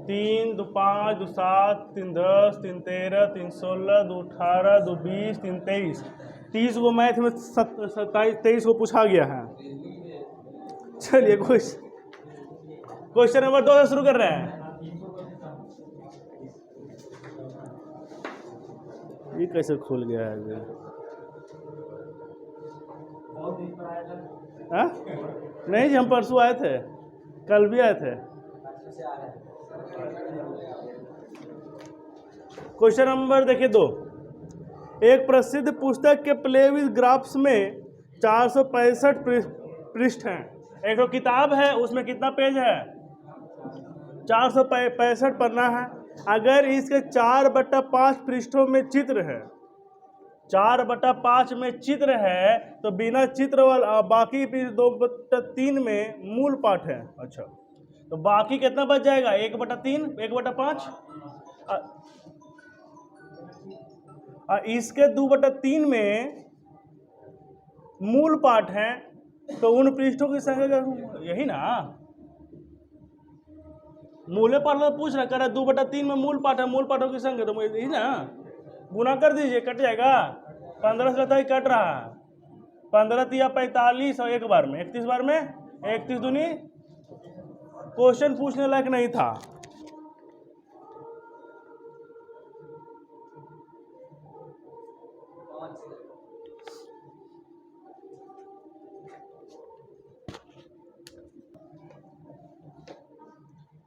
3 2 5 2 7 3 10 3 13 3 16 2 18 2 20 3 23 30 को मैथ में 23 को पूछा गया है। चलिए क्वेश्चन नंबर 2 से शुरू कर रहे हैं। ये कैसे खुल गया है ये? हाँ? नहीं जी, हम परसों आए थे, कल भी आए थे। क्वेश्चन नंबर देखिए 2। एक प्रसिद्ध पुस्तक के प्ले विद ग्राफ्स में 465 पृष्ठ हैं। एक तो किताब है, उसमें कितना पेज है? 465 पन्ना है। अगर इसके 4/5 पृष्ठों में चित्र है, 4/5 में चित्र है, तो बिना चित्र वाला बाकी 2/3 में मूल पाठ है। अच्छा, तो बाकी कितना बच जाएगा? 1/3, 1/5। और इसके 2/3 में मूल पाठ है, तो उन पृष्ठों की संख्या यही ना, मूल्य पाठ पूछ रहा, कर रहा 2/3 में मूल पाठ है, मूल पाठों की संख्या तो यही ना, गुना कर दीजिए, कट जाएगा। 15 से ही कट रहा है, 15 तिया 45 और एक बार में 31 बार में 31 दूनी। क्वेश्चन पूछने लायक नहीं था।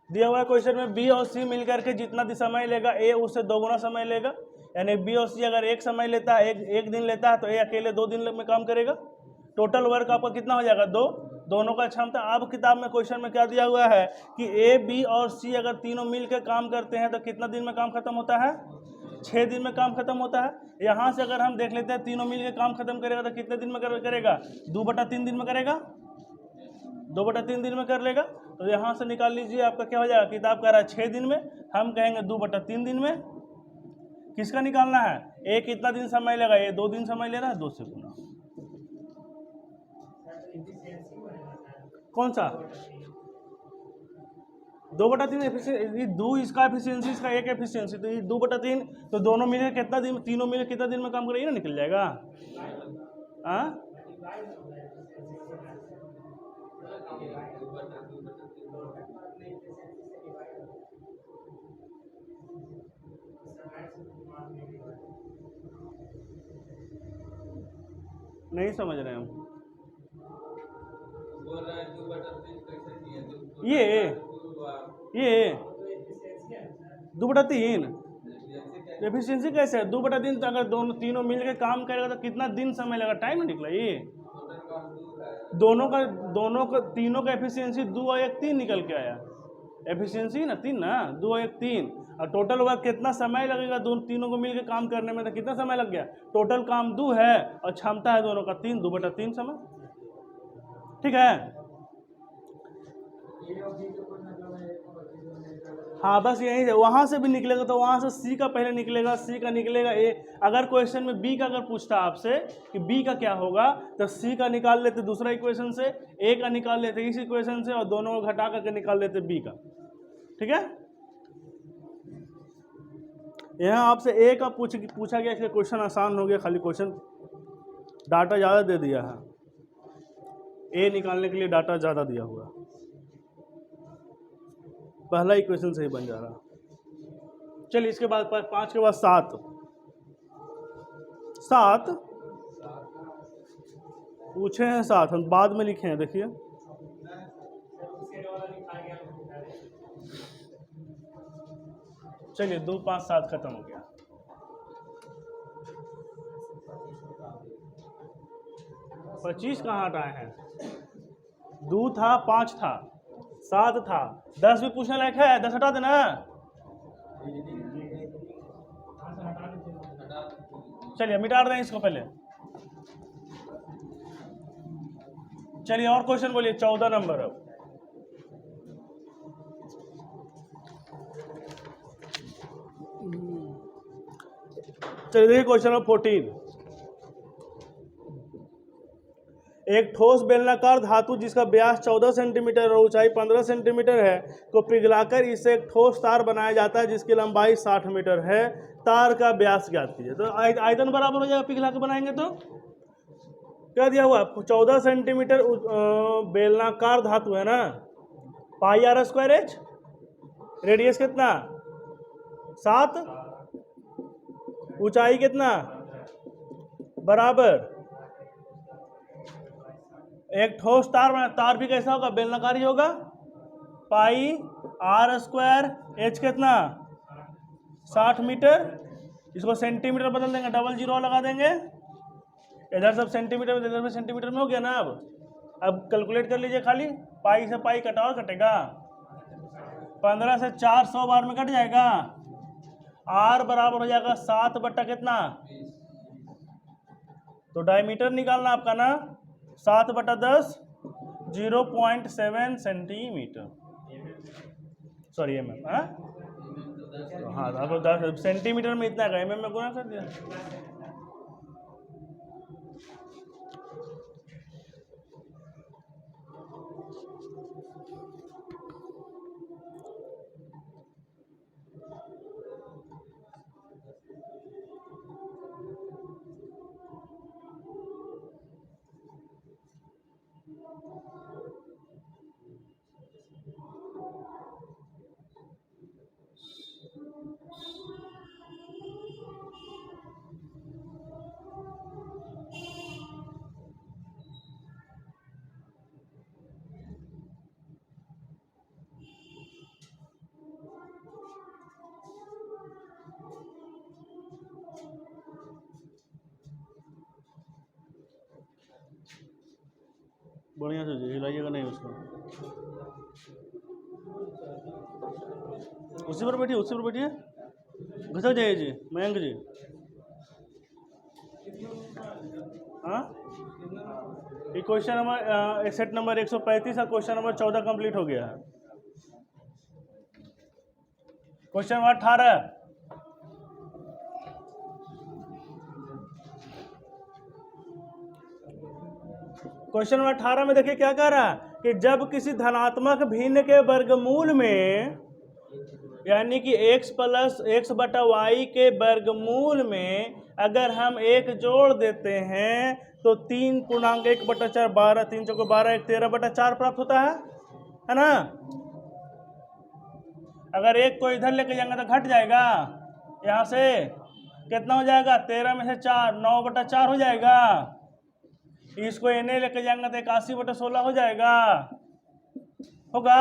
दिया हुआ क्वेश्चन में बी और सी मिलकर के जितना समय लेगा ए उससे 2 गुना समय लेगा। यानी बी और सी अगर एक समय लेता है, एक दिन लेता है, तो ए अकेले 2 दिन में काम करेगा। टोटल वर्क आपका कितना हो जाएगा? 2। दोनों का क्षमता। अब किताब में क्वेश्चन में क्या दिया हुआ है कि ए बी और सी अगर तीनों मिलकर काम करते हैं तो कितना दिन में काम खत्म होता है? 6 दिन में काम खत्म होता है। यहाँ से अगर हम देख लेते हैं तीनों मिलकर काम खत्म करेगा तो कितने दिन में करेगा? 2/3 दिन में करेगा, 2/3 दिन में कर लेगा। तो यहाँ से निकाल लीजिए, आपका क्या हो जाएगा? किताब कह रहा है 6 दिन में, हम कहेंगे 2/3 दिन में। किसका निकालना है? ए कितना दिन समय लेगा? ये 2 दिन समय ले रहा है, 2 से गुना। कौन सा 2/3 एफिशिएंसी? 2 इसका एफिशिएंसी, इसका 1 एफिशिएंसी, तो ये 2/3, तो दोनों मिलकर कितना दिन, तीनों मिलकर कितना दिन में काम करेगा? ना निकल जाएगा। हाँ, नहीं समझ रहे हम। ये 2/3 एफिशिएंसी कैसे है? 2/3 तो अगर तीनों मिलकर काम करेगा तो कितना दिन समय लगेगा? टाइम ना निकला। ये दोनों का तीनों का एफिशिएंसी 2 और 1 3 निकल के आया। एफिशिएंसी ना 3 ना, 2 और 1 3, और टोटल वर्क कितना समय लगेगा तीनों को मिलकर काम करने में? तो कितना समय लग गया? टोटल काम 2 है और क्षमता है दोनों का 3, 2/3 समय। ठीक है, हाँ बस यही है। वहां से भी निकलेगा तो वहां से सी का पहले निकलेगा, सी का निकलेगा ए। अगर क्वेश्चन में बी का अगर पूछता आपसे कि बी का क्या होगा, तो सी का निकाल लेते दूसरा इक्वेशन से, ए का निकाल लेते इस इक्वेशन से, और दोनों को घटा करके निकाल लेते बी का। ठीक है, यहाँ आपसे ए का पूछा गया, इसलिए क्वेश्चन आसान हो गया, खाली क्वेश्चन डाटा ज़्यादा दे दिया है, ए निकालने के लिए डाटा ज़्यादा दिया हुआ। पहला इक्वेशन सही बन जा रहा। चलिए इसके बाद 5 के बाद 7 पूछे हैं 7, हम बाद में लिखे हैं। देखिए चलिए 2 5 7 खत्म हो गया। 25 कहाँ हटाए हैं? 2 था, 5 था, 7 था, 10 भी पूछने लायक है। 10 हटा देना। चलिए मिटा रहे हैं इसको पहले। चलिए और क्वेश्चन बोलिए। 14 नंबर। अब चलिए देखिए क्वेश्चन नंबर 14। एक ठोस बेलनाकार धातु जिसका व्यास 14 सेंटीमीटर और ऊंचाई 15 सेंटीमीटर है को पिघलाकर इससे एक ठोस तार बनाया जाता है जिसकी लंबाई 60 मीटर है। तार का व्यास ज्ञात कीजिए। तो आयतन बराबर हो जाएगा, पिघला के बनाएंगे तो क्या दिया हुआ 14 सेंटीमीटर बेलनाकार धातु है ना, पाई आर स्क्वायर एच, रेडियस कितना 7, ऊंचाई कितना बराबर, एक ठोस तार बना, तार भी कैसा होगा बेलनाकार ही होगा, पाई आर स्क्वायर एच कितना 60 मीटर, इसको सेंटीमीटर बदल देंगे, डबल जीरो लगा देंगे, इधर सब सेंटीमीटर में इधर में सेंटीमीटर में हो गया ना। अब कैलकुलेट कर लीजिए, खाली पाई से पाई कटा और कटेगा, 15 से 4 100 बार में कट जाएगा, आर बराबर हो जाएगा 7 बट्टा कितना, तो डायमीटर निकालना आपका ना 7 बटा 10 0.7 सेंटीमीटर, सॉरी एम एम, हाँ अब 10 सेंटीमीटर में इतना का एम एम में गुना कर दिया। बढ़िया से हिलाइएगा नहीं उसको, उसी पर बैठिए, उसी पर बैठिए, घसक जाइए जी मयंक जी। हाँ ये क्वेश्चन नंबर सेट नंबर 135 और क्वेश्चन नंबर 14 कंप्लीट हो गया है। क्वेश्चन नंबर 18, क्वेश्चन नंबर 18 में देखिए क्या कह रहा है कि जब किसी धनात्मक भिन्न के वर्गमूल में, यानी कि x प्लस x बटा वाई के वर्गमूल में अगर हम 1 जोड़ देते हैं तो 3 पूर्णांक 1 बटा 4 12, 3 चौको 12, 1 13 बटा 4 प्राप्त होता है ना। अगर 1 को इधर लेके जाएंगे तो घट जाएगा, यहाँ से कितना हो जाएगा 13 में से 4 9 बटा 4 हो जाएगा, इसको एने लेके जाएंगे तो 81 बटा 16 हो जाएगा, होगा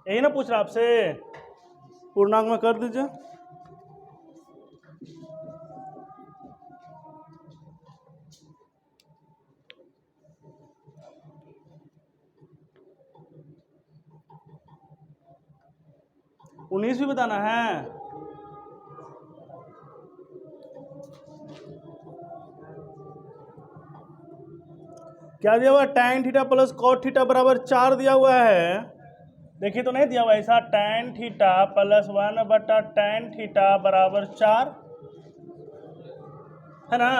यही ना पूछ रहा आपसे, पूर्णांक में कर दीजिए। उन्नीस भी बताना है, क्या दिया हुआ tan theta plus cot theta बराबर 4 दिया हुआ है। देखिए तो नहीं दिया हुआ ऐसा, tan थीटा प्लस 1 बटा tan थीटा बराबर 4 है ना,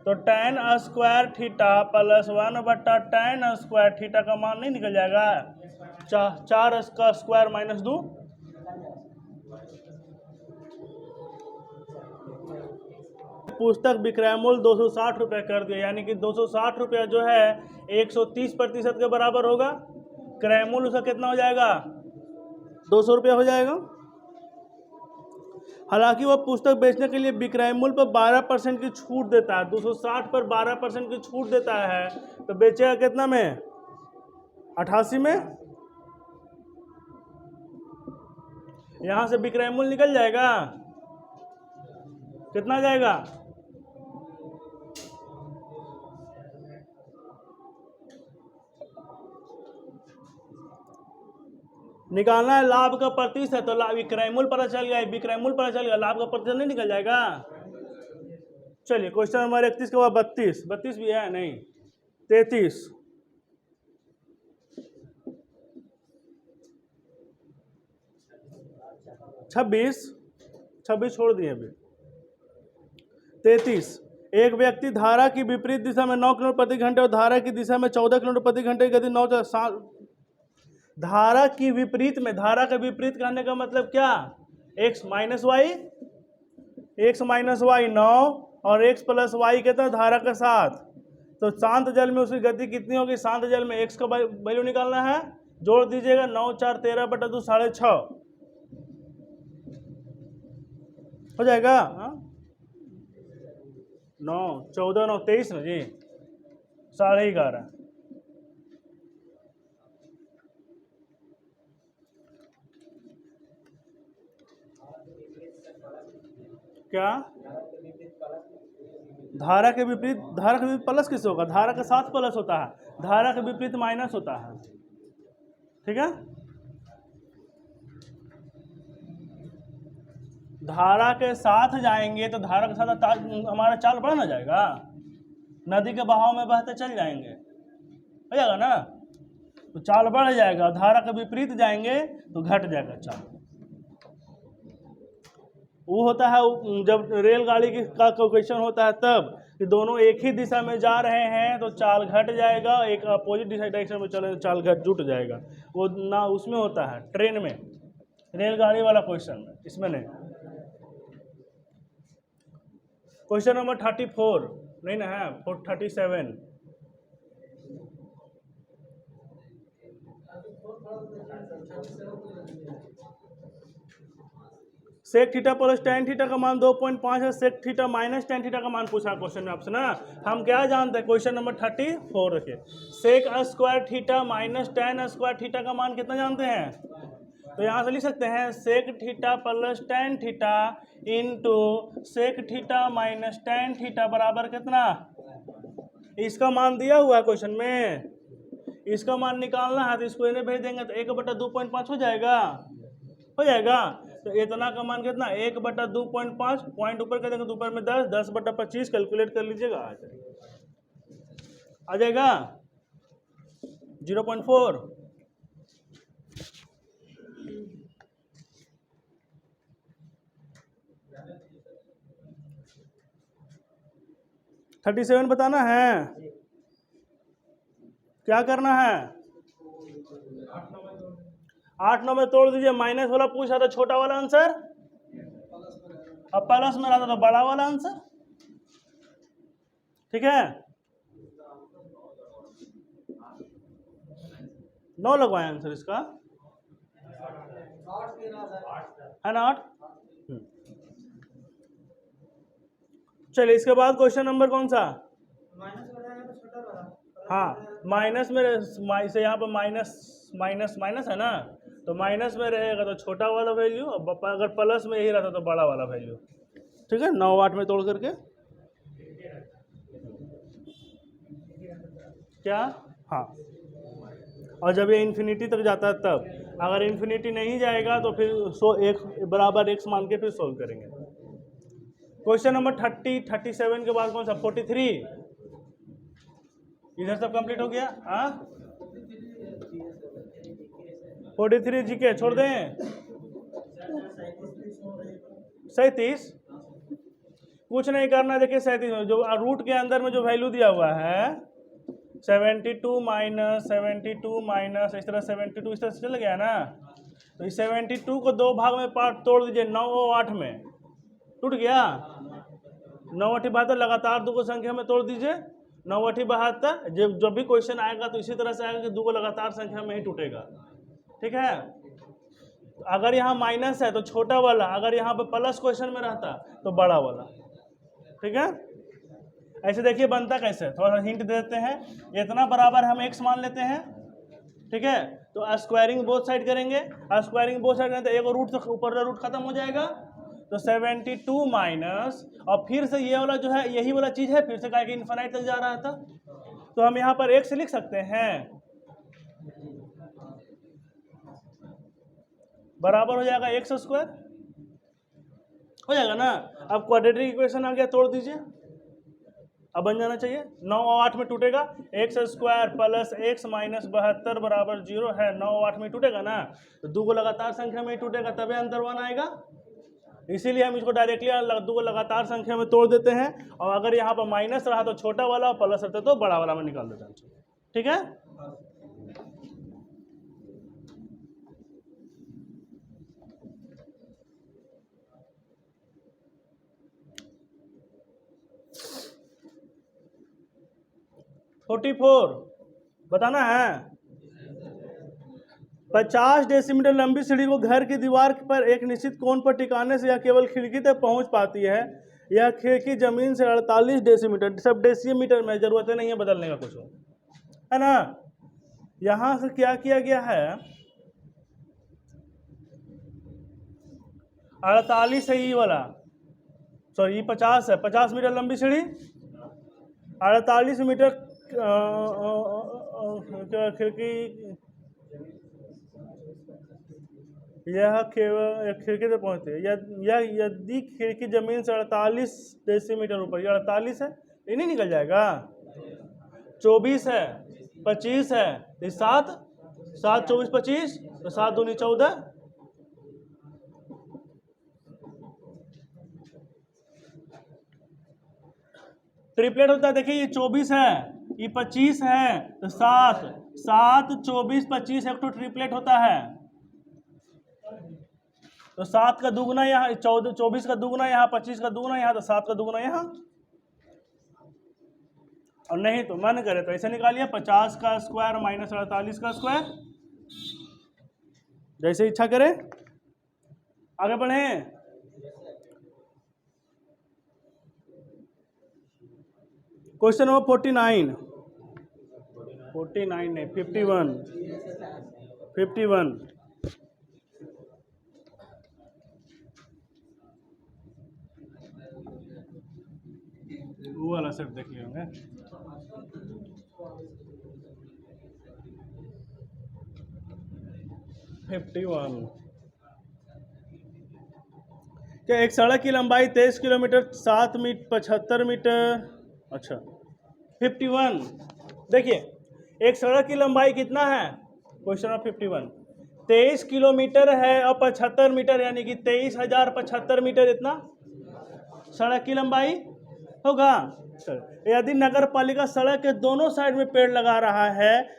तो tan स्क्वायर थीटा प्लस 1 बटा tan स्क्वायर थीटा का मान नहीं निकल जाएगा, 4 का स्क्वायर माइनस 2, पुस्तक विक्रय मूल्य 260 रुपये कर दिया, यानी कि 260 रुपया जो है 130% के बराबर होगा, क्रय मूल्य उसका कितना हो जाएगा 200 रुपया हो जाएगा। हालांकि वह पुस्तक बेचने के लिए विक्रय मूल्य पर 12% की छूट देता है, 260 पर 12% की छूट देता है, तो बेचेगा कितना में 88 में, यहां से विक्रय मूल्य निकल जाएगा, कितना जाएगा निकालना है लाभ का प्रतिशत, तो विक्रय मूल्य पता चल गया, विक्रय मूल्य पता चल गया, लाभ का प्रतिशत नहीं निकल जाएगा। चलिए क्वेश्चन नंबर 31 के बाद 32 भी है नहीं, 33, 26 छोड़ दिए अभी, 33 एक व्यक्ति धारा की विपरीत दिशा में 9 किलोमीटर प्रति घंटे और धारा की दिशा में 14 किलोमीटर प्रति घंटे की गति 9 धारा की विपरीत में, धारा का विपरीत कहने का मतलब क्या, x minus y, x minus y 9 और x प्लस वाई कितना धारा के साथ। तो शांत जल में उसकी गति कितनी होगी, शांत जल में x का वैल्यू निकालना है, जोड़ दीजिएगा 9 4 13 बटा 2 6.5 हो जाएगा। 9 14 9 23 ना जी, 11.5 क्या, धारा के विपरीत प्लस किससे होगा, धारा के साथ प्लस होता है, धारा के विपरीत माइनस होता है, ठीक है। धारा के साथ जाएंगे तो धारा के साथ हमारा चाल बढ़ ना जाएगा, नदी के बहाव में बहते चल जाएंगे, हो जाएगा ना, तो चाल बढ़ जाएगा। धारा के विपरीत जाएंगे तो घट जाएगा चाल। वो होता है जब रेलगाड़ी का क्वेश्चन होता है तब कि दोनों एक ही दिशा में जा रहे हैं तो चाल घट जाएगा, एक अपोजिट डायरेक्शन में चले तो चाल जुट जाएगा। वो ना उसमें होता है ट्रेन में, रेलगाड़ी वाला क्वेश्चन में, इसमें नहीं। क्वेश्चन नंबर 34 नहीं ना है, 37। Sec theta plus tan theta का मान 2.5 है, sec theta minus tan theta का मान पूछा क्वेश्चन में आपसे ना। हम क्या जानते हैं, क्वेश्चन नंबर 34 रखिए, sec square theta minus tan square theta का मान कितना जानते हैं, तो यहाँ से लिख सकते हैं sec theta plus tan theta into sec theta minus tan theta बराबर कितना, इसका मान दिया हुआ है क्वेश्चन में, इसका मान निकालना है तो इसको इन्हें भेज देंगे तो 1/2.5 हो जाएगा, हो जाएगा। तो इतना का मान कितना, 1/2.5, पॉइंट ऊपर कर देंगे, ऊपर में 10, 10/25 कैलकुलेट कर लीजिएगा, आ जाएगा 0.4। $37 बताना है, क्या करना है, 8 9 में तोड़ दीजिए। माइनस वाला पूछा था छोटा वाला आंसर, अब प्लस में रहता तो बड़ा वाला आंसर, ठीक है। 9 लगवाए आंसर इसका, है ना 8। चलिए इसके बाद क्वेश्चन नंबर कौन सा, हाँ माइनस में से यहाँ पर माइनस माइनस माइनस है ना, तो माइनस में रहेगा तो छोटा वाला वैल्यू, अगर प्लस में यही रहता तो बड़ा वाला वैल्यू, ठीक है। 9 8 में तोड़ करके क्या, हाँ, और जब ये इन्फिनिटी तक जाता है तब, अगर इन्फिनिटी नहीं जाएगा तो फिर 1 बराबर x मान के फिर सोल्व करेंगे। क्वेश्चन नंबर 30 37 के बाद कौन सा, 43, इधर सब कंप्लीट हो गया। 43 जीके छोड़ दें, 37 कुछ नहीं करना, देखिए 37 जो रूट के अंदर में जो वैल्यू दिया हुआ है 72 माइनस 72 माइनस इस तरह 72 इस तरह से चल गया ना, तो इस 72 को 2 भाग में पार्ट तोड़ दीजिए, 9 और 8 में टूट गया, 9 8 72 लगातार 2 को संख्या में तोड़ दीजिए, 9 8 72। जब भी क्वेश्चन आएगा तो इसी तरह से आएगा कि 2 को लगातार संख्या में ही टूटेगा, ठीक है। अगर यहाँ माइनस है तो छोटा वाला, अगर यहाँ पे प्लस क्वेश्चन में रहता तो बड़ा वाला, ठीक है। ऐसे देखिए बनता कैसे, थोड़ा सा हिंट देते हैं, इतना बराबर हम x मान लेते हैं, ठीक है। तो स्क्वायरिंग बोथ साइड करेंगे, स्क्वायरिंग बोथ साइड करेंगे तो एक रूट से ऊपर रूट खत्म हो जाएगा, तो 72 माइनस और फिर से ये वाला जो है यही वाला चीज है, फिर से कहा कि इन्फिनाइट तक जा रहा था, तो हम यहाँ पर x लिख सकते हैं, बराबर हो जाएगा x स्क्वायर, हो जाएगा ना। अब क्वाड्रेटिक इक्वेशन आ गया, तोड़ दीजिए, अब बन जाना चाहिए, 9 और 8 में टूटेगा, x square plus x minus 72 बराबर 0 है, 9 और 8 में टूटेगा ना, तो 2 को लगातार संख्या में ही टूटेगा तभी अंतर 1 आएगा, इसीलिए हम इसको डायरेक्टली दो लगातार संख्या में तोड़ देते हैं, और अगर यहाँ पर माइनस रहा तो छोटा वाला, और प्लस रहता तो बड़ा वाला में निकाल देते हैं। ठीक है, फोर्टी फोर बताना है। 50 डेसीमीटर लंबी सीढ़ी को घर की दीवार पर एक निश्चित कोण पर टिकाने से यह केवल खिड़की तक पहुंच पाती है। यह खिड़की जमीन से 48 डेसीमीटर, सब डेसीमीटर में, जरूरत नहीं है बदलने का कुछ, है ना। यहां से क्या किया गया है, 48 है ये वाला, सॉरी ये 50 है, 50 मीटर लंबी सीढ़ी, 48 मीटर खिड़की, यह केवल खिड़की तक पहुंचती है। यह यदि खिड़की जमीन से 48 डेसीमीटर ऊपर, ये 48 है, ये नहीं निकल जाएगा, 24 है, 25 है, 7 7 24 25, तो 7 दूनी 14, ट्रिपलेट होता है। देखिए ये 24 है, ये 25 है, तो 7 7 24 25 एक तो ट्रिपलेट होता है, तो 7 का दुगुना यहाँ, 24 का दुगुना यहाँ, 25 का दुगुना यहाँ, तो 7 का दुगुना यहाँ। और नहीं तो मन करे तो ऐसे निकालिए, 50 का स्क्वायर माइनस 48 का स्क्वायर, जैसे इच्छा करे। आगे बढ़े, क्वेश्चन नंबर 49 नहीं 51 वो वाला सेट देख लिए होंगे। क्या एक सड़क की लंबाई 23 किलोमीटर 75 मीटर, अच्छा 51। देखिए एक सड़क की लंबाई कितना है, क्वेश्चन नंबर 51, 23 किलोमीटर है और 75 मीटर, यानी कि 23,075 मीटर इतना सड़क की लंबाई होगा। यदि नगर पालिका सड़क के दोनों साइड में पेड़ लगा रहा है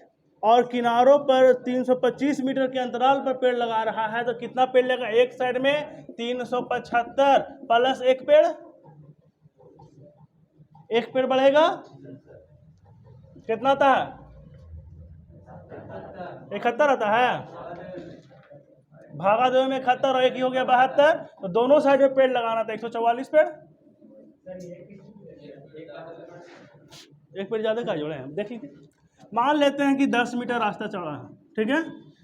और किनारों पर 325 मीटर के अंतराल पर पेड़ लगा रहा है, तो कितना पेड़ लगेगा, एक साइड में 375 प्लस एक पेड़ बढ़ेगा, कितना आता है, 71 आता है, भागा दो में 71 और एक ही हो गया 72, तो दोनों साइड में पेड़ लगाना था 144 पेड़, एक पेड़ ज्यादा का जोड़े हैं। देख लीजिए, मान लेते हैं कि 10 मीटर रास्ता चौड़ा है, ठीक है,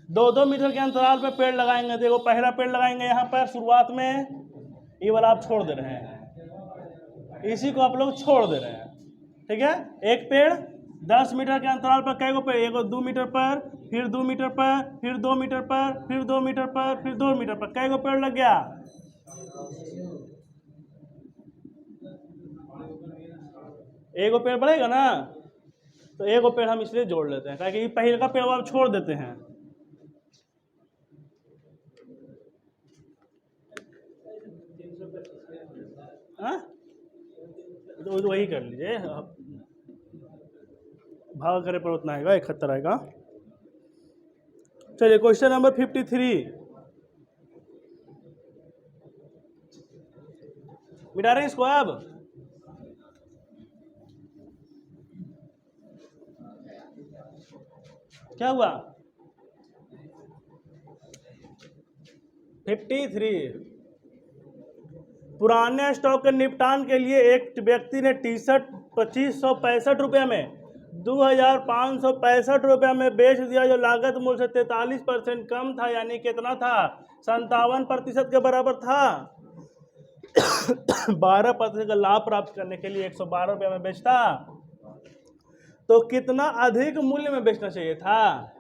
2-2 मीटर के अंतराल पे पेड़ लगाएंगे। देखो पहला पेड़ लगाएंगे यहाँ पर शुरुआत में, ये वाला आप छोड़ दे रहे हैं, इसी को आप लोग छोड़ दे रहे हैं, ठीक है। एक पेड़ 10 मीटर के अंतराल पर कई गो पेड़, एक 2 मीटर पर, फिर 2 मीटर पर, फिर 2 मीटर पर, फिर 2 मीटर पर, फिर 2 मीटर पर, कई गो पेड़ लग गया, एक पेड़ बढ़ेगा ना, तो एक पेड़ हम इसलिए जोड़ लेते हैं ताकि पहले का पेड़ आप छोड़ देते हैं। तो वही कर लीजिए, भाग करे पर उतना आएगा, 71 आएगा। चलिए क्वेश्चन नंबर 53, मिटा रहे हैं इसको अब। क्या हुआ, 53, पुराने स्टॉक के निपटान के लिए एक व्यक्ति ने टी शर्ट 2565 रुपये में 2565 रुपये में बेच दिया, जो लागत मूल्य से 43% कम था, यानी कितना था, 57% के बराबर था। 12% का लाभ प्राप्त करने के लिए 112 रुपये में बेचता, तो कितना अधिक मूल्य में बेचना चाहिए था,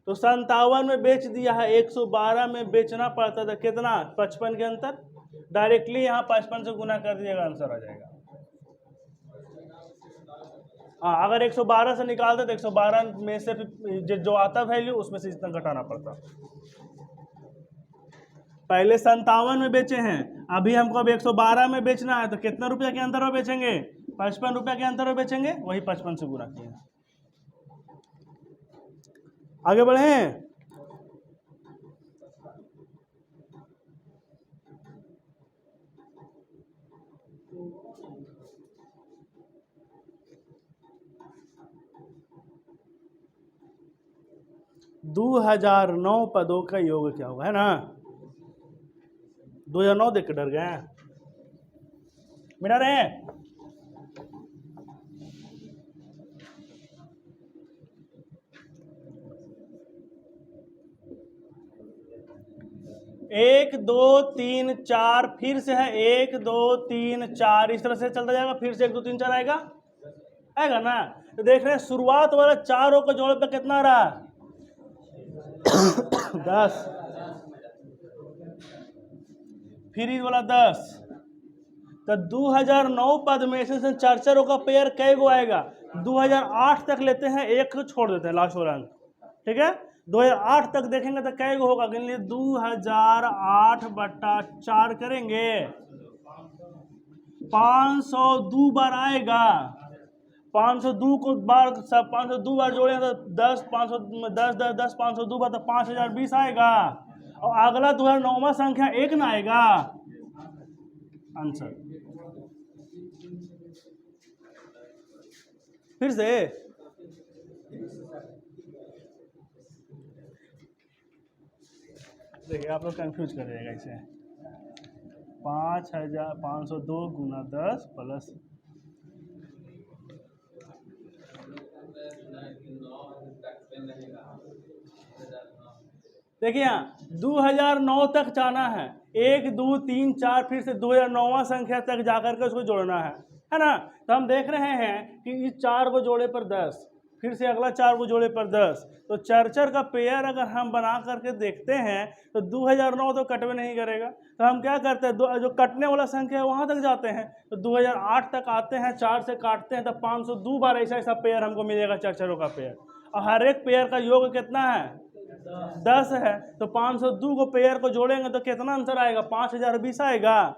तो 57 में बेच दिया है, 112 में बेचना पड़ता था, कितना, 55 के अंतर, डायरेक्टली यहाँ 55 से गुना कर दिएगा, आंसर आ जाएगा। हाँ, अगर 112 से निकालते तो 112 में से जो आता वैल्यू उसमें से इतना घटाना पड़ता। पहले 57 में बेचे हैं, अभी हमको अब 112 में बेचना है, तो कितना रुपया के अंतर में बेचेंगे? 55 रुपया के अंतर में बेचेंगे, वही 55 से गुणा किया। आगे बढ़े। दो 2009 पदों का योग क्या होगा, है ना? 2009 देख के डर गए मिटा रहे। एक दो तीन चार, फिर से है 1 2 3 4, इस तरह से चलता जाएगा, फिर से 1 2 3 4 आएगा ना। तो देख रहे हैं शुरुआत वाला 4 को जोड़े पे कितना रहा? 10, फिर इस वाला 10, तो 2009 पद में से 4 का पेयर कै गो आएगा? 2008 तक लेते हैं, एक को छोड़ देते हैं लास्ट वाला अंक, ठीक है। 2008 तक देखेंगे तो कै गो होगा? गिन लिए 2008/4 करेंगे, 502 बार आएगा। 502 को बार 502 बार जोड़ेंगे तो 10 510 10 10 502 बार तो 5020 आएगा। और अगला 2009वां संख्या 1 ना आएगा आंसर। फिर से देखिए, आप लोग कंफ्यूज कर जाएगा इसे। 5,502 गुना 10 प्लस देखिए यहाँ 2009 तक जाना है, 1 2 3 4, फिर से 2009वां संख्या तक जाकर के उसको जोड़ना है ना। तो हम देख रहे हैं कि इस 4 को जोड़े पर 10, फिर से अगला 4 को जोड़े पर 10, तो 4 का पेयर अगर हम बना करके देखते हैं तो 2009 तो कटवे नहीं करेगा। तो हम क्या करते हैं, जो कटने वाला संख्या है वहां तक जाते हैं, तो 2008 तक आते हैं, 4 से काटते हैं, तो 502 बार ऐसा पेयर हमको मिलेगा 4 का पेयर। और हर एक पेयर का योग कितना है? 10 है। तो 502 को पेयर को जोड़ेंगे तो कितना आंसर आएगा? 5020 आएगा।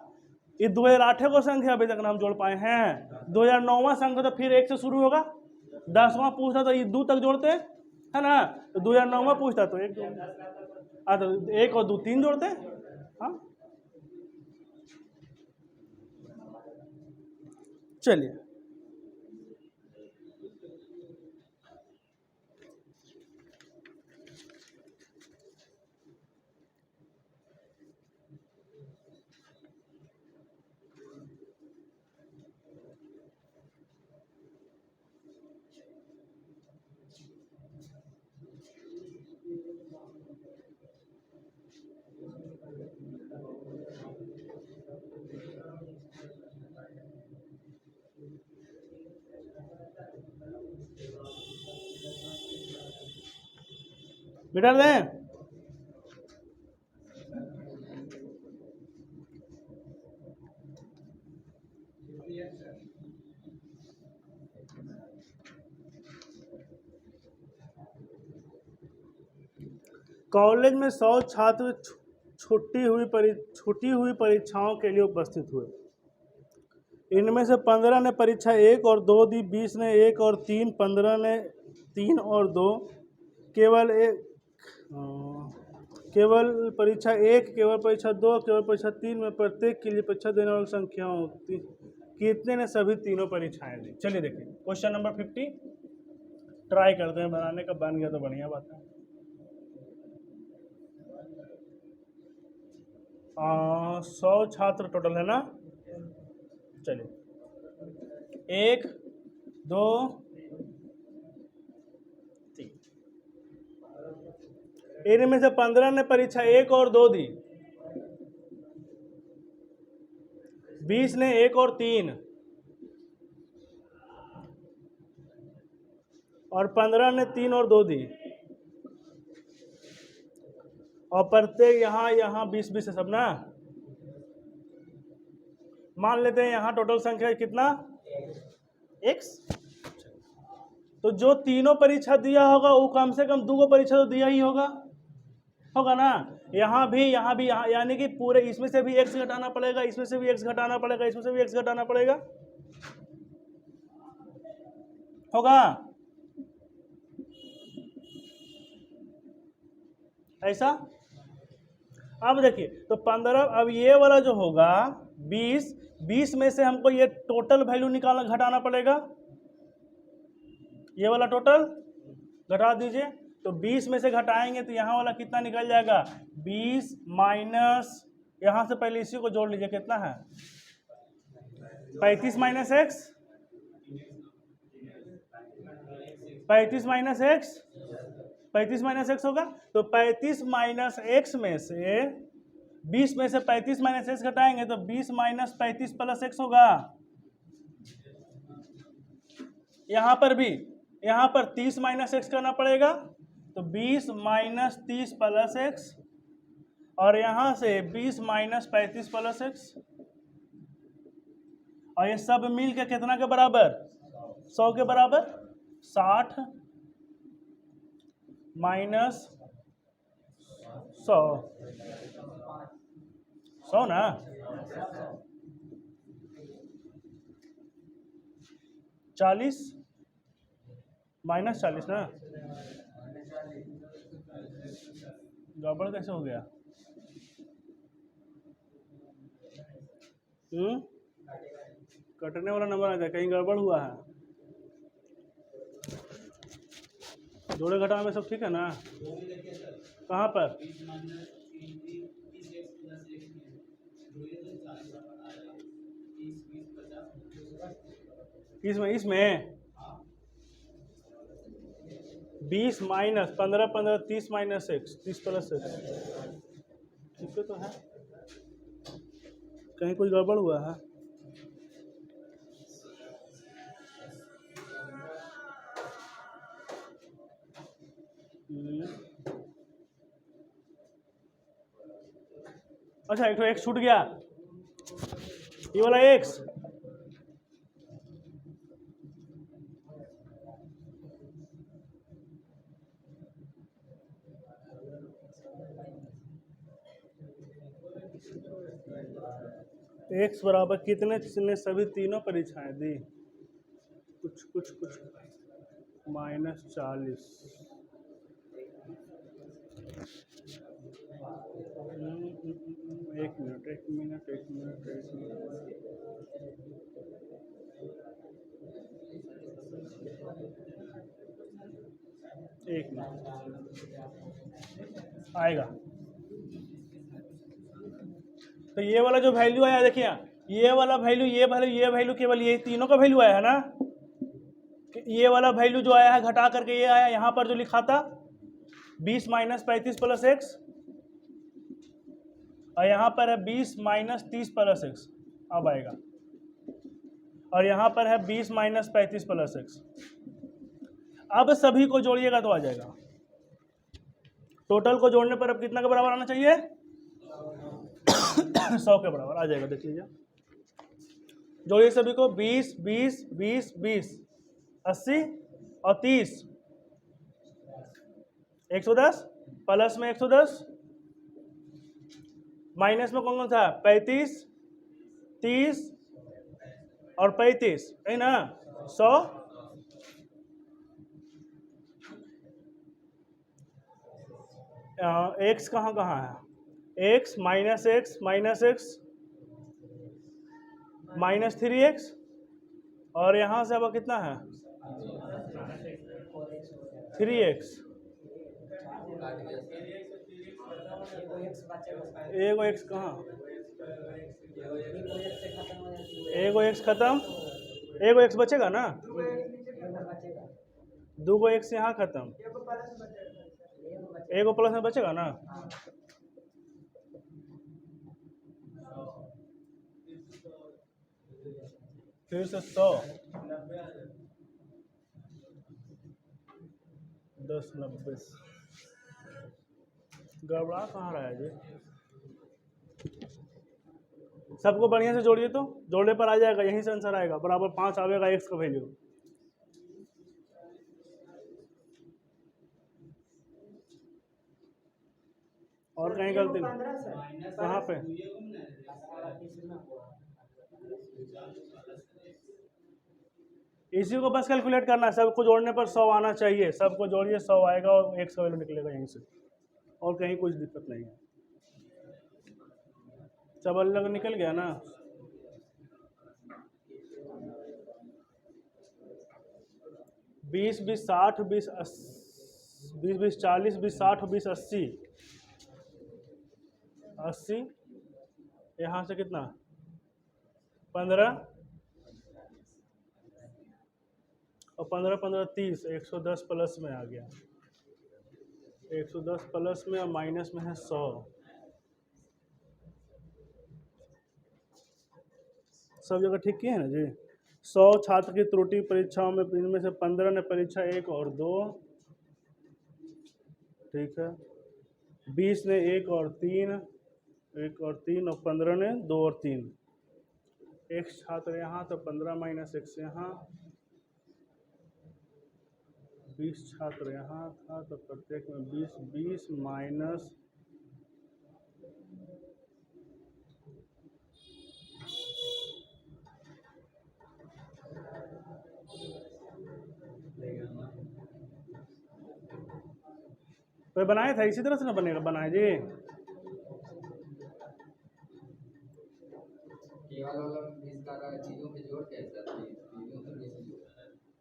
ये 2008 को संख्या अभी तक हम जोड़ पाए हैं। 2009वां संख्या तो फिर 1 से शुरू होगा, 10वां पूछता तो ये 2 तक जोड़ते है ना। तो 2009वां पूछता तो 1 तो 1 और 2 3 जोड़ते। हाँ चलिए, मिटा दें। कॉलेज में 100 छात्र छुट्टी हुई परीक्षाओं के लिए उपस्थित हुए। इनमें से 15 ने परीक्षा 1 और 2 दी, 20 ने 1 और 3, 15 ने 3 और 2, केवल परीक्षा 1, केवल परीक्षा 2, केवल परीक्षा 3 में प्रत्येक के लिए परीक्षा देने वाली संख्याओं कितने ने सभी तीनों परीक्षाएं दी। चलिए देखिए क्वेश्चन नंबर 50 ट्राई करते हैं बनाने का, बन गया तो बढ़िया बात है। 100 छात्र टोटल है ना। चलिए 1 2 3, इनमें से 15 ने परीक्षा 1 और 2 दी, 20 ने 1 और 3, और 15 ने 3 और 2 दी, और प्रत्येक यहाँ 20 है सब ना। मान लेते हैं यहाँ टोटल संख्या कितना? x। तो जो तीनों परीक्षा दिया होगा वो कम से कम 2 परीक्षा तो दिया ही होगा ना। यहाँ भी यहाँ, यानी कि पूरे इसमें से भी x घटाना पड़ेगा, इसमें से भी x घटाना पड़ेगा, इसमें से भी x घटाना पड़ेगा, होगा ऐसा। अब देखिए तो 15, अब ये वाला जो होगा 20 में से हमको ये टोटल वैल्यू निकालना घटाना पड़ेगा, ये वाला टोटल घटा दीजिए। तो 20 में से घटाएंगे तो यहाँ वाला कितना निकल जाएगा, 20 माइनस, यहाँ से पहले इसी को जोड़ लीजिए, कितना है 35 minus x, 35 minus x, 35 minus x होगा। तो 35 माइनस एक्स में से 20 में से 35 माइनस एक्स घटाएंगे तो 20 माइनस 35 प्लस एक्स होगा। यहाँ पर भी, यहाँ पर 30 माइनस एक्स करना पड़ेगा, तो 20 माइनस 30 प्लस एक्स, और यहाँ से 20 माइनस 35 प्लस एक्स, और ये सब मिल के कितना के बराबर, 100 के बराबर। 60 माइनस 100, 100 ना, 40 माइनस 40 ना, गड़बड़ कैसे हो गया? कटने वाला नंबर आ जाए, कहीं गड़बड़ हुआ है? जोड़े घटाव में सब ठीक है ना? कहाँ पर? इसमें 20 minus 15 15 30 minus x, 30 plus x, ठीक है तो है, कहीं कोई गड़बड़ हुआ है? अच्छा, एक तो एक्स छूट गया, ये वाला एक्स, एक्स बराबर कितने ने सभी तीनों परीक्षाएं दी, कुछ कुछ कुछ माइनस 40, एक मिनट एक मिनट एक मिनट एक मिनट, एक मिनट आएगा। तो ये वाला जो वैल्यू आया, देखिए ये वाला वैल्यू, ये वैल्यू केवल ये तीनों का वैल्यू आया है ना, ये वाला वैल्यू जो आया है घटा करके ये आया, यहाँ पर जो लिखा था 20 माइनस 35 प्लस एक्स, और यहाँ पर है 20 माइनस 30 प्लस एक्स, अब आएगा, और यहाँ पर है 20 माइनस 35 प्लस एक्स। अब सभी को जोड़िएगा तो आ जाएगा, टोटल को जोड़ने पर अब कितना के बराबर आना चाहिए, 100 के बराबर आ जाएगा। देख लीजिए, जोड़िए सभी को, 20 20 20 20 80 और 30, 110, प्लस में 110, माइनस में कौन कौन सा, 35 30 और 35 है ना, 100। एक्स कहाँ कहाँ है, x minus x minus x minus 3x, और यहाँ से अब कितना है 3x, एगो एक्स कहाँ, एगो एक्स खत्म, एगो एक्स बचेगा ना, दूगो एक्स यहाँ खत्म, एगो प्लस में बचेगा ना। फिर से 100, 10 90, गड़बड़ा कहाँ रहा है जी? सबको बढ़िया से जोड़िए, तो जोड़ने पर आ जाएगा, यहीं से आंसर आएगा, बराबर 5 आवेगा एक्स का वैल्यू। और कहीं गलती नहीं? कहाँ पे? इसी को बस कैलकुलेट करना है, सबको जोड़ने पर 100 आना चाहिए, सबको जोड़िए 100 आएगा और 100 वैल्यू निकलेगा यहीं से, और कहीं कुछ दिक्कत नहीं है। सब अलग निकल गया ना? बीस 60 20 20 40 20 60 20 80 80, यहाँ से कितना 15 और 15 15 30, 110 प्लस में आ गया, 110 प्लस में और माइनस में है 100। सब जगह ठीक किए हैं ना जी? 100 छात्र की त्रुटि परीक्षाओं में, इनमें से 15 ने परीक्षा 1 और 2, ठीक है, 20 ने 1 और 3, 1 और 3, और 15 ने 2 और 3। एक छात्र यहाँ तो 15 माइनस 1 से यहाँ, 20 छात्र यहाँ था तो प्रत्येक में 20, 20 माइनस 'तो बनाया था इसी तरह से ना बनेगा, बनाए जी।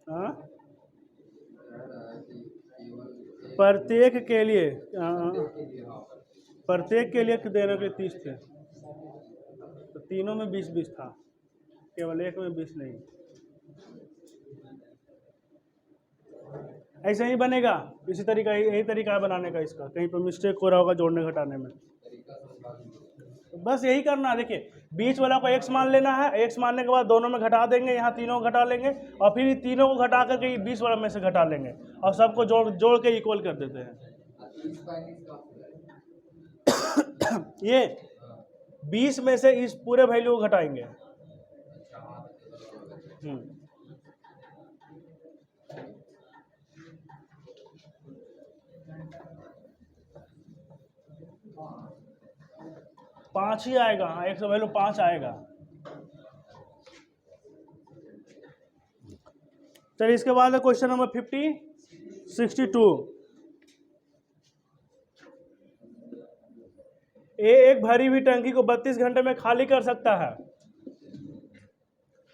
हाँ, प्रत्येक के लिए देने के 30 थे, तो तीनों में 20-20 था, केवल एक में 20 नहीं। ऐसे ही बनेगा, इसी तरीका, यही तरीका है बनाने का इसका, कहीं पर मिस्टेक हो रहा होगा जोड़ने घटाने में। तो बस यही करना है। देखिए बीच वाला को x मान लेना है, x मानने के बाद दोनों में घटा देंगे, यहाँ तीनों को घटा लेंगे और फिर तीनों को घटा करके 20 वाला में से घटा लेंगे और सबको जोड़ के इक्वल कर देते हैं। ये 20 में से इस पूरे वैल्यू को घटाएंगे। 5 ही आएगा, हाँ 100 वैल्यू 5 आएगा। चलिए इसके बाद है क्वेश्चन नंबर 62। ए एक भरी हुई टंकी को 32 घंटे में खाली कर सकता है,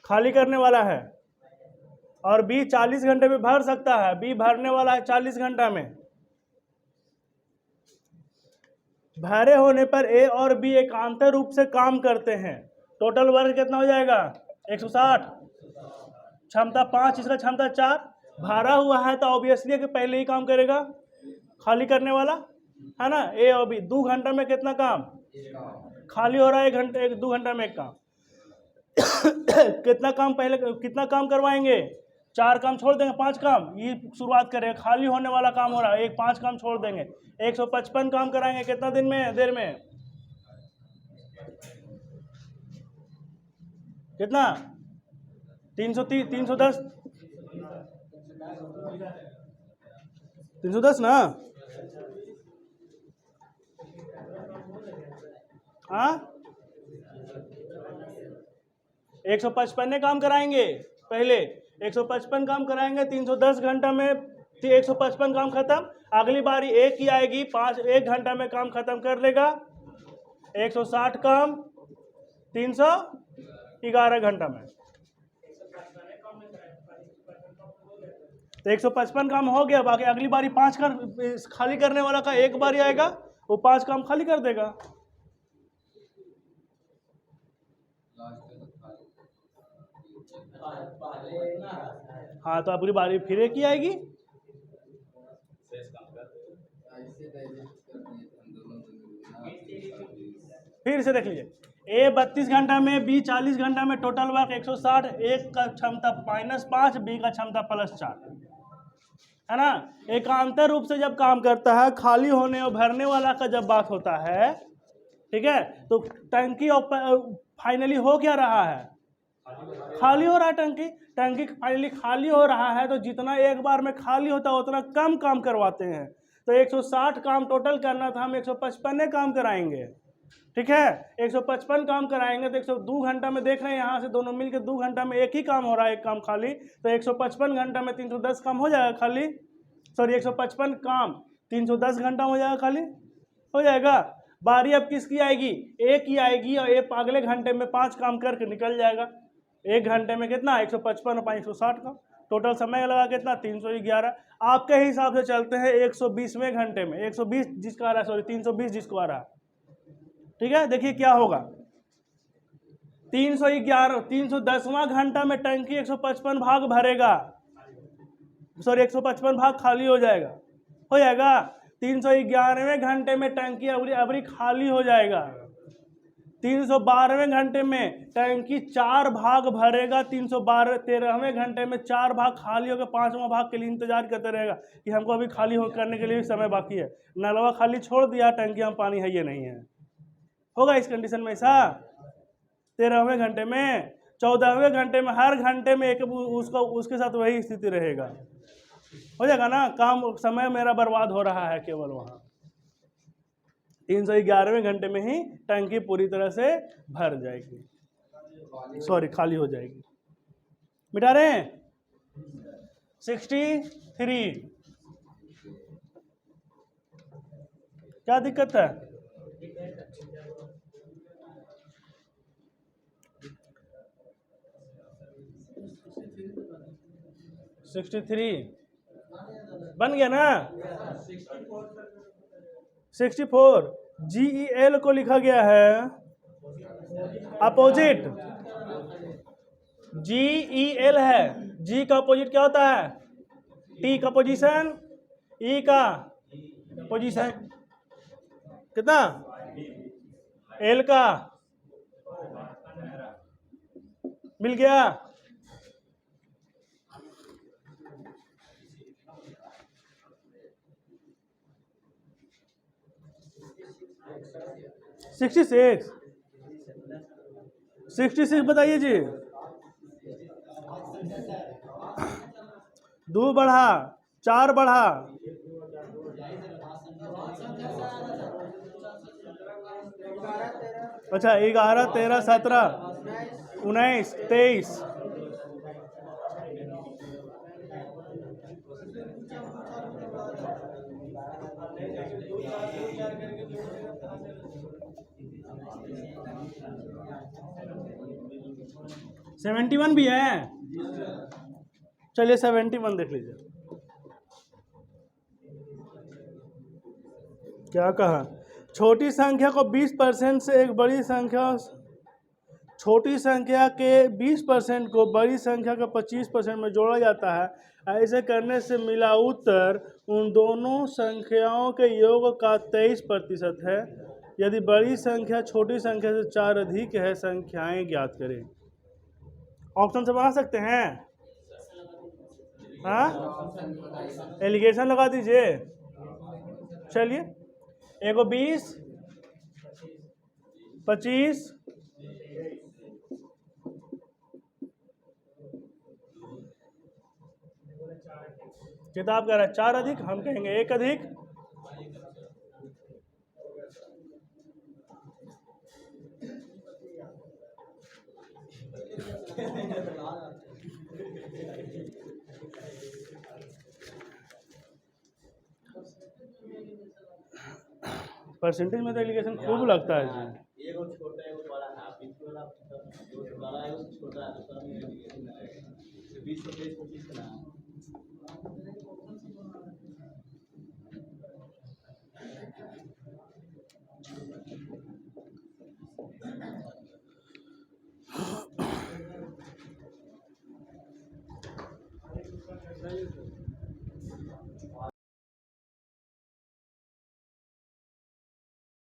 खाली करने वाला है, और बी 40 घंटे में भर सकता है, बी भरने वाला है 40 घंटा में। भरे होने पर ए और बी एकांतर रूप से काम करते हैं। टोटल वर्क कितना हो जाएगा 160, क्षमता 5, इसका क्षमता 4। भरा हुआ है तो ऑब्वियसली कि पहले ही काम करेगा खाली करने वाला है ना। ए और बी 2 घंटा में कितना काम खाली हो रहा है, 2 घंटा में एक काम। कितना काम पहले, कितना काम करवाएंगे, 4 काम छोड़ देंगे, 5 काम ये शुरुआत करेंगे। खाली होने वाला काम हो रहा है, 5 काम छोड़ देंगे, 155 काम कराएंगे। कितना दिन में, देर में, कितना 310 ना, हाँ 155 काम कराएंगे पहले, 155 काम कराएंगे, 310 घंटा में 155 काम खत्म। अगली बारी एक ही आएगी, 1 घंटा में काम खत्म कर लेगा। 160 काम 311 घंटा में, तो 155 काम हो गया। बाकी अगली बारी 5 काम खाली करने वाला का एक बारी आएगा, वो 5 काम खाली कर देगा। हाँ तो अगली बारी फिर एक ही आएगी। फिर से देख लीजिए, ए 32 घंटा में, बी 40 घंटा में, टोटल वर्क 160। एक का क्षमता -5, बी का क्षमता +4 है ना। एकांतर रूप से जब काम करता है, खाली होने और भरने वाला का जब बात होता है, ठीक है, तो टंकी फाइनली हो क्या रहा है, खाली हो रहा है। टंकी फाइनली खाली हो रहा है, तो जितना एक बार में खाली होता है उतना कम काम करवाते हैं। तो 160 काम टोटल करना था, हम 155 काम कराएंगे। ठीक है, 155 काम कराएंगे तो 102 घंटा में देख रहे हैं, यहाँ से दोनों मिलकर 2 घंटा में एक ही काम हो रहा है, एक काम खाली। तो 155 घंटा में 310 काम हो जाएगा खाली, सॉरी 155 काम 310 घंटा हो जाएगा खाली, हो जाएगा। बारी अब किसकी आएगी? ए की आएगी, और ए अगले घंटे में 5 काम करके निकल जाएगा। एक घंटे में कितना? 155 और 5 160 का टोटल समय लगा कितना? 311। आपके हिसाब से चलते हैं 120वें घंटे में, 120 जिसका आ रहा है, सॉरी 320 जिसको आ रहा है। ठीक है, देखिए क्या होगा। 311 310वां घंटा में टंकी 155 भाग भरेगा, सॉरी 155 भाग खाली हो जाएगा, हो जाएगा। 311वें घंटे में टंकी अबरी खाली हो जाएगा। 312वें घंटे में टंकी 4 भाग भरेगा। 13वें घंटे में 4 भाग खाली होकर 5वां भाग के लिए इंतजार करते रहेगा कि हमको अभी खाली हो करने के लिए भी समय बाकी है। नलवा खाली छोड़ दिया, टंकी में पानी है ये नहीं है, होगा इस कंडीशन में ऐसा। 13वें घंटे में, 14वें घंटे में, हर घंटे में एक उसके साथ वही स्थिति रहेगा, हो जाएगा ना। काम समय मेरा बर्बाद हो रहा है केवल वहाँ। 311वें घंटे में ही टंकी पूरी तरह से भर जाएगी, सॉरी खाली हो जाएगी। मिटा रहे हैं 63। क्या दिक्कत है? (63) बन गया ना। 64 GEL को लिखा गया है अपोजिट। GEL है, G का अपोजिट क्या होता है? T का पोजीशन, E का पोजीशन कितना? L का मिल गया। सिक्सटी सिक्स बताइए जी। 2 बढ़ा, 4 बढ़ा, अच्छा 11 13 17 19 23 71 भी है। चलिए 71 देख लीजिए क्या कहा। छोटी संख्या को 20% से एक बड़ी संख्या, छोटी संख्या के 20% को बड़ी संख्या का 25% में जोड़ा जाता है। ऐसे करने से मिला उत्तर उन दोनों संख्याओं के योग का 23% है। यदि बड़ी संख्या छोटी संख्या से 4 अधिक है, संख्याएं ज्ञात करें। ऑप्शन से बना सकते हैं, हाँ एलिगेशन लगा दीजिए। चलिए एगो 20 25 किताब कह रहा है 4 अधिक, हम कहेंगे 1 अधिक। परसेंटेज में तो एलिगेशन खूब लगता है जी। एगो छोटा एगो बड़ा है, बीच वाला जो बड़ा है उससे छोटा है, दूसरा में एलिगेशन है 20 25 25 ना।